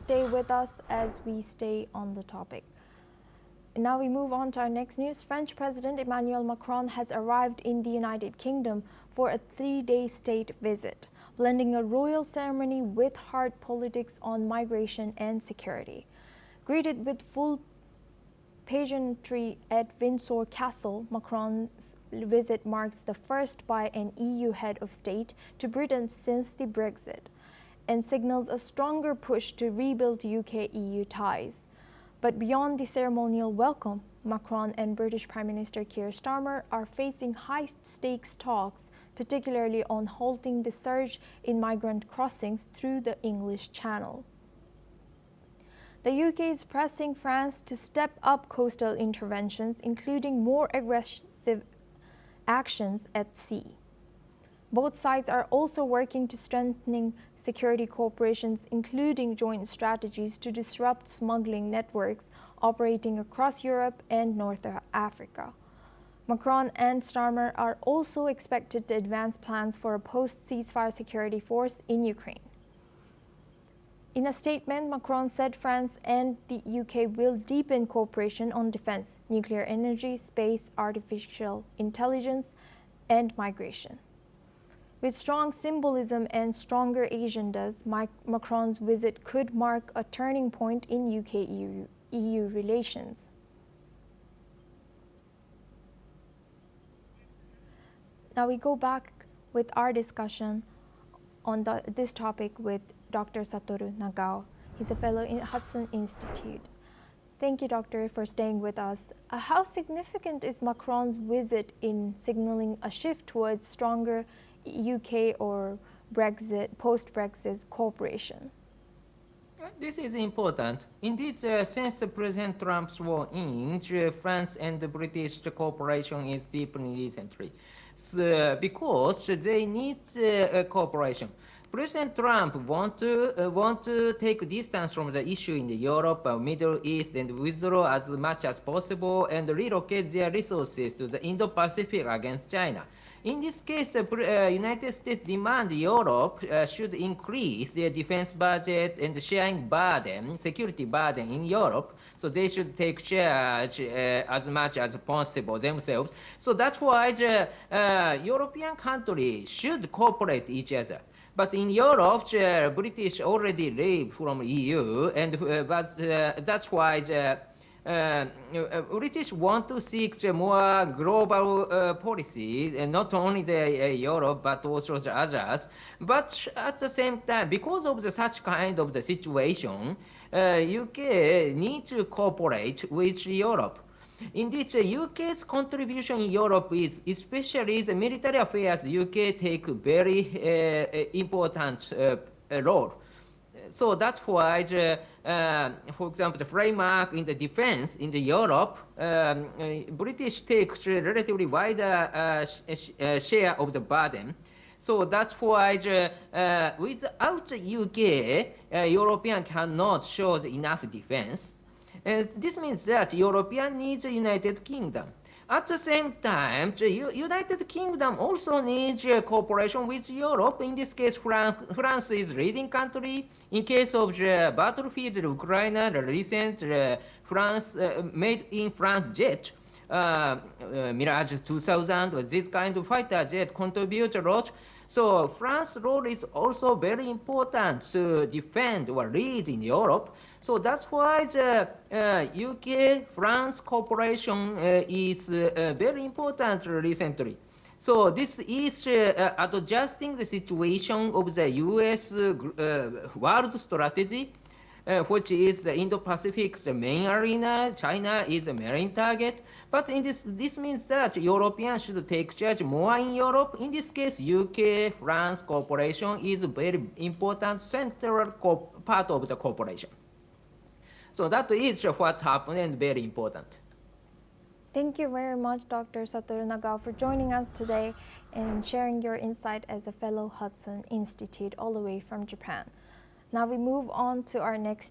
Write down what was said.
stay with us as we stay on the topic. Now we move on to our next news. French President Emmanuel Macron has arrived in the United Kingdom for a 3-day state visit, blending a royal ceremony with hard politics on migration and security. Greeted with full pageantry at Windsor Castle, Macron's visit marks the first by an EU head of state to Britain since the Brexit and signals a stronger push to rebuild UK EU ties. But beyond the ceremonial welcome, Macron and British Prime Minister Keir Starmer are facing high-stakes talks, particularly on halting the surge in migrant crossings through the English Channel. The UK is pressing France to step up coastal interventions, including more aggressive actions at sea. Both sides are also working to strengthening security cooperations, including joint strategies to disrupt smuggling networks operating across Europe and North Africa. Macron and Starmer are also expected to advance plans for a post-ceasefire security force in Ukraine. In a statement, Macron said France and the UK will deepen cooperation on defense, nuclear energy, space, artificial intelligence, and migration. With strong symbolism and stronger agendas, Macron's visit could mark a turning point in UK EU relations. Now we go back with our discussion on this topic with Dr. Satoru Nagao. He's a fellow in Hudson Institute. Thank you, Doctor, for staying with us. How significant is Macron's visit in signaling a shift towards stronger UK or Brexit, post-Brexit cooperation? This is important. Indeed, since President Trump swore in, France and the British cooperation is deepening recently. Because they need cooperation. President Trump want to take distance from the issue in Europe, Middle East, and withdraw as much as possible and relocate their resources to the Indo-Pacific against China. In this case, the United States demand Europe should increase their defense budget and sharing burden, security burden in Europe. So they should take charge as much as possible themselves. So that's why the European countries should cooperate each other. But in Europe, the British already leave from EU, and that's why the British want to seek a more global policy, not only the Europe but also the others. But at the same time, because of such kind of the situation, UK needs to cooperate with Europe. Indeed, the UK's contribution in Europe is, especially the military affairs, UK take very important role. So that's why, for example, the framework in the defense in the Europe, British takes a relatively wider share of the burden. So that's why without the UK, European cannot show enough defense. And this means that European needs the United Kingdom. At the same time, the United Kingdom also needs cooperation with Europe. In this case, France is leading country. In case of the battlefield in Ukraine, the recent made in France jet, Mirage 2000, this kind of fighter jet contribute a lot. So France's role is also very important to defend or lead in Europe. So that's why the UK-France cooperation is very important recently. So this is adjusting the situation of the US world strategy, which is the Indo-Pacific's main arena. China is the main target. But in this means that Europeans should take charge more in Europe. In this case, UK-France cooperation is a very important central part of the cooperation. So that is what happened and very important. Thank you very much, Dr. Satoru Nagao, for joining us today and sharing your insight as a fellow Hudson Institute all the way from Japan. Now we move on to our next